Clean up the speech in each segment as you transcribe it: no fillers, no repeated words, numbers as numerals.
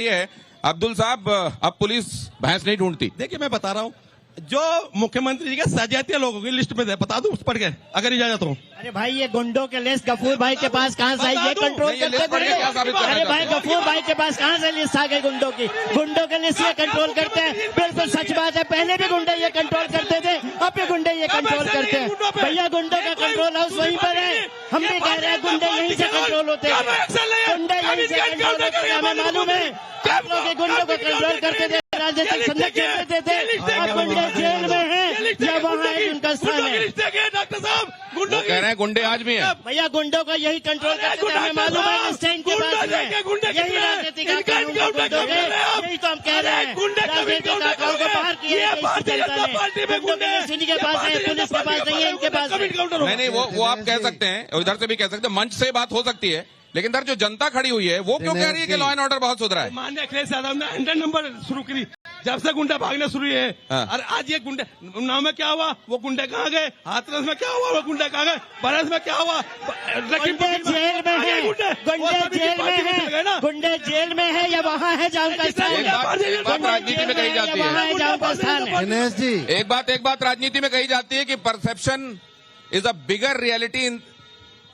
ये है अब्दुल साहब, अब पुलिस भैंस नहीं ढूंढती। देखिए मैं बता रहा हूँ, जो मुख्यमंत्री जी के सजातीय लोगों की लिस्ट में दे, बता दूं पढ़ के अगर इजाजत हो। अरे भाई ये गुंडों के लिस्ट गफूर भाई के पास कहाँ से आई? ये कंट्रोल करते गुंडे। अरे भाई गफूर भाई के पास कहाँ से लिस्ट आ गई गुंडों की? गुंडों के लिस्ट ये कंट्रोल करते हैं। बिल्कुल सच बात है, पहले भी गुंडे ये कंट्रोल करते थे, अब भी गुंडे ये कंट्रोल करते हैं। भैया गुंडों का कंट्रोल हाउस वहीं पर है। हम भी कह रहे हैं गुंडे यहीं से कंट्रोल होते हैं, गुंडे यहीं से कंट्रोल होते हैं। हमें मालूम है आप लोग गुंडों को कंट्रोल करते थे, राजनीतिक संरक्षण देते थे। अब गुंडे जेल में है या वहाँ है उनका स्थान है। डॉक्टर साहब वो कह रहे हैं गुंडे आज भी हैं। भैया गुंडों का यही कंट्रोल करते थे, हमें मालूम है इस टाइम के बाद में यही राजनीति का कानून गुंडों के, यही तो हम कह रहे हैं। राजनीति का कानून को बाहर किया गुंडों के लिस्ट इनके पास है, पुलिस के पास नहीं है, इनके पास नहीं वो आप कह सकते हैं, इधर से भी कह सकते हैं, मंच से बात हो सकती है, लेकिन इधर जो जनता खड़ी हुई है वो क्यों कह रही है कि लॉ एंड ऑर्डर बहुत सुधरा है? माननीय अखिलेश यादव ने 100 नंबर शुरू करी जब से गुंडा भागने शुरू है। और आज ये गुंडे उन्नाव में क्या हुआ, वो गुंडे कहाँ गए? हाथरस में क्या हुआ, वो गुंडे कहाँ गए? बरस में क्या हुआ? गुंडे जेल में है, गुंडे जेल में है, गुंडे जेल में है या वहाँ है जहाँ उनका स्थान है? एक बात राजनीति में कही जाती है, जहाँ उनका स्थान है। दिनेश जी एक बात राजनीति में कही जाती है कि perception is a bigger reality in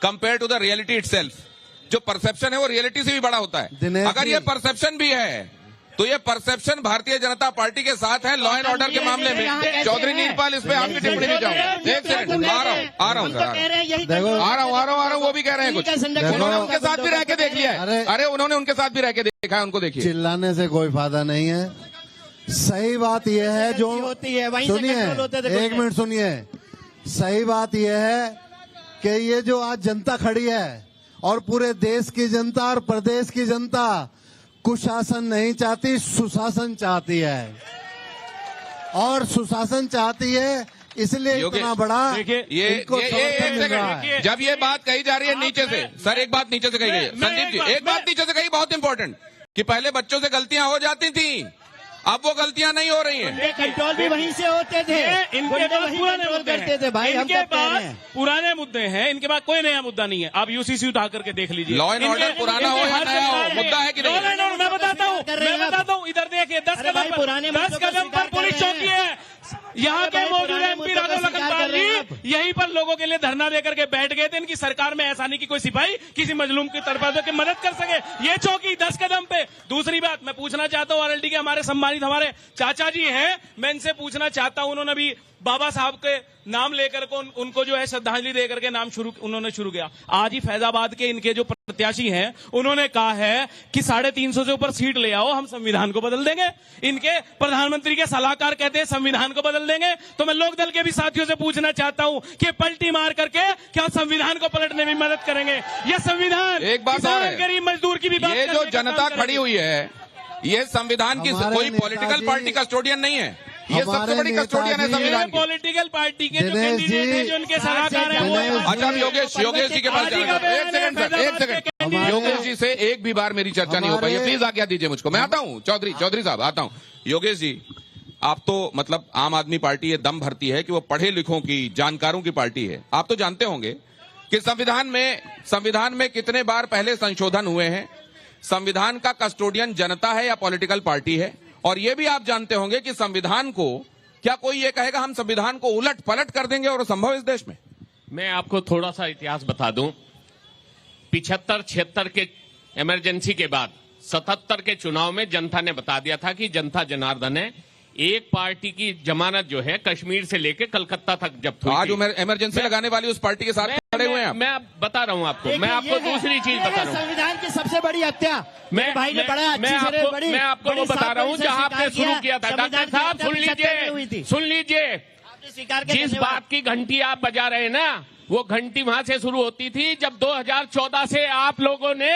compare to the reality itself. जो परसेप्शन है वो रियलिटी से भी बड़ा होता है। अगर ये परसेप्शन भी है तो ये परसेप्शन भारतीय जनता पार्टी के साथ है लॉ एंड ऑर्डर के मामले में। चौधरी नीलपाल, इस पे आपकी टिप्पणी नहीं जाऊंगा। एक सेकंड, आ रहा हूँ, वो भी कह रहे हैं कुछ। उन्होंने उनके साथ भी रह के देख लिया है। अरे उन्होंने उनके साथ भी रह के देखा है, उनको देखिए। चिल्लाने से कोई फायदा नहीं है। सही बात यह है, जो सुनिए एक मिनट सुनिए, सही बात यह है कि ये जो आज जनता खड़ी है और पूरे देश की जनता और प्रदेश की जनता कुशासन नहीं चाहती, सुशासन चाहती है। और सुशासन चाहती है इसलिए इतना बड़ा इनको समर्थन मिल रहा है। जब ये बात कही जा रही है नीचे से, सर एक बात नीचे से कही गई है, संदीप जी एक बात नीचे से कही बहुत इंपॉर्टेंट, कि पहले बच्चों से गलतियां हो जाती थी, अब वो गलतियां नहीं हो रही हैं। कंट्रोल भी वहीं से होते थे, इनके पास पुराने मुद्दे करते थे भाई, इनके पास पुराने मुद्दे हैं, इनके पास कोई नया मुद्दा नहीं है। आप यूसीसी उठा करके देख लीजिए, लॉ एंड ऑर्डर पुराना हो या नया हो, मुद्दा है कि नहीं? मैं बताता हूँ, इधर देखिए 10 कदम पर पुलिस चौकी है। यहाँ के मौजूद एमपी राघव लखनपाल जी यहीं पर लोगों के लिए धरना देकर के बैठ गए थे। इनकी सरकार में ऐसा नहीं कि कोई सिपाही किसी मजलूम की तरफ के मदद कर सके। ये चौकी 10 कदम पे। दूसरी बात मैं पूछना चाहता हूँ, आरएलडी के हमारे सम्मानित हमारे चाचा जी हैं, मैं इनसे पूछना चाहता हूँ, उन्होंने भी बाबा साहब के नाम लेकर को उनको जो है श्रद्धांजलि देकर के नाम उन्होंने शुरू किया। आज ही फैजाबाद के इनके जो प्रत्याशी हैं उन्होंने कहा है कि 350 से ऊपर सीट ले आओ, हम संविधान को बदल देंगे। इनके प्रधानमंत्री के सलाहकार कहते हैं संविधान को बदल देंगे। तो मैं लोकदल के भी साथियों से पूछना चाहता हूं कि पलटी मार करके क्या संविधान को पलटने में मदद करेंगे? यह संविधान एक बात और है, गरीब मजदूर की भी बात, ये जो जनता खड़ी हुई है ये संविधान की कोई पॉलिटिकल पार्टी कस्टोडियन नहीं है, ये सबसे बड़ी कस्टोडियन है संविधान की। पॉलिटिकल पार्टी के जो कैंडिडेट हैं, जो उनके सलाहकार हैं। अच्छा योगेश जी के पास जाना, एक सेकंड योगेश जी से एक भी बार मेरी चर्चा नहीं हो पाई है, प्लीज आज्ञा दीजिए मुझको। मैं आता हूँ चौधरी साहब, आता हूँ। योगेश जी, आप तो मतलब आम आदमी पार्टी ये दम भरती है कि वो पढ़े लिखों की, जानकारों की पार्टी है। आप तो जानते होंगे कि संविधान में कितने बार पहले संशोधन हुए हैं। संविधान का कस्टोडियन जनता है या पॉलिटिकल पार्टी है? और ये भी आप जानते होंगे कि संविधान को क्या कोई ये कहेगा हम संविधान को उलट पलट कर देंगे और संभव इस देश में? मैं आपको थोड़ा सा इतिहास बता दूं। 75-76 के इमरजेंसी के बाद 77 के चुनाव में जनता ने बता दिया था कि जनता जनार्दन है। एक पार्टी की जमानत जो है कश्मीर से लेकर कलकत्ता तक जब्त हुई। आज इमरजेंसी लगाने वाली उस पार्टी के साथ खड़े हुए हैं। मैं बता रहा हूं आपको, मैं आपको दूसरी चीज बता रहा हूं। संविधान की सबसे बड़ी हत्या मैं आपको वो बता रहा हूं जहां आपने शुरू किया था। डॉक्टर साहब सुन लीजिए, जिस बात की घंटी आप बजा रहे हैं ना, वो घंटी वहां से शुरू होती थी जब 2014 से आप लोगों ने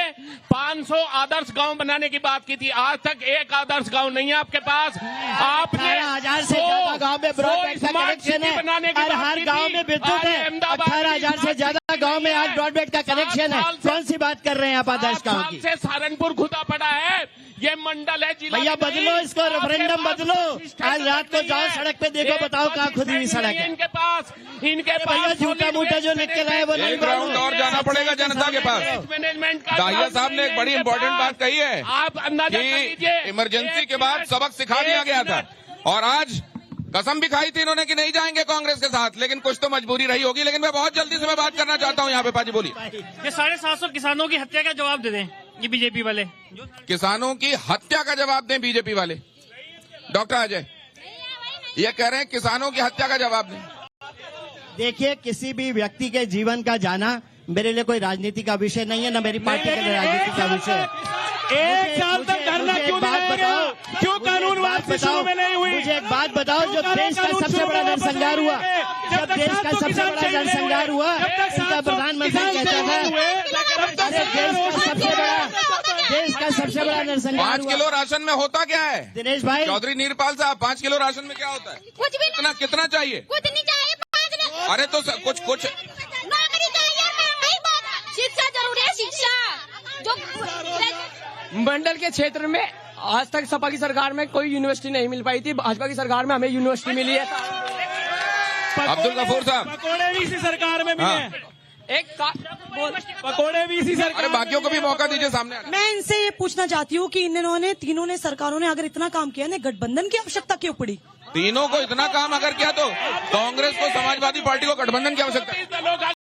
500 आदर्श गांव बनाने की बात की थी। आज तक एक आदर्श गांव नहीं है आपके पास। आपने 18,000 से ज्यादा गांव में ब्रॉडबैंड का कनेक्शन है, हर गांव में विद्युत है। 18,000 से ज्यादा गांव में आज ब्रॉडबैंड का कनेक्शन है। कौन सी बात कर रहे हैं आप आदर्श गांव की? से सहारनपुर खुदा पड़ा है, ये मंडल है जिला। भैया बदलो इसको, रेफरेंडम बदलो। आज रात को जाओ सड़क पे देखो, बताओ कहाँ खुदी हुई सड़क है इनके पास भैया झूठा मूठा जो लिख के लाए वो नहीं। एक राउंड और जाना पड़ेगा जनता के पास। मैनेजमेंट का दाहिया साहब ने एक बड़ी इंपॉर्टेंट बात कही है आप अंदाजा कर कि लीजिए, इमरजेंसी के बाद सबक सिखा दिया गया था, और आज कसम भी खाई थी इन्होंने कि नहीं जाएंगे कांग्रेस के साथ, लेकिन कुछ तो मजबूरी रही होगी। लेकिन मैं बहुत जल्दी से मैं बात करना चाहता हूं यहाँ पे। पाजी बोलिए। ये 750 किसानों की हत्या का जवाब दे दें ये बीजेपी वाले। किसानों की हत्या का जवाब दें बीजेपी वाले। डॉक्टर अजय ये कह रहे हैं किसानों की हत्या का जवाब दें। देखिए, किसी भी व्यक्ति के जीवन का जाना मेरे लिए कोई राजनीति का विषय नहीं है, न मेरी पार्टी के लिए राजनीति का विषय है। एक साल तक धरना क्यों नहीं लगाया? क्यों कानून वापसी शुरू में नहीं हुई? मुझे एक बात बताओ, जो देश का सबसे बड़ा नरसंहार हुआ, जब देश का सबसे बड़ा नरसंहार हुआ, इनका प्रधानमंत्री कहता था अरे देश का सबसे बड़ा नरसंहार 5 किलो राशन में होता क्या है दिनेश भाई? चौधरी नीरपाल साहब, 5 किलो राशन में क्या होता है? कुछ भी कितना चाहिए? कुछ नहीं चाहिए। 5 अरे तो कुछ नौकरी चाहिए, महंगाई बहुत, शिक्षा जरूरी है, शिक्षा जो मंडल के क्षेत्र में आज तक सपा की सरकार में कोई यूनिवर्सिटी नहीं मिल पाई थी, भाजपा की सरकार में हमें यूनिवर्सिटी मिली है। अब्दुल गफूर साहब, पकोड़े भी इसी सरकार में मिले हैं। पकोड़े भी इसी सरकार। अरे बाकियों को भी मौका दीजिए सामने। मैं इनसे ये पूछना चाहती हूँ कि इन्होंने तीनों ने सरकारों ने अगर इतना काम किया ना, गठबंधन की आवश्यकता क्यों पड़ी? तीनों को इतना काम अगर किया तो कांग्रेस को, समाजवादी पार्टी को गठबंधन की आवश्यकता है।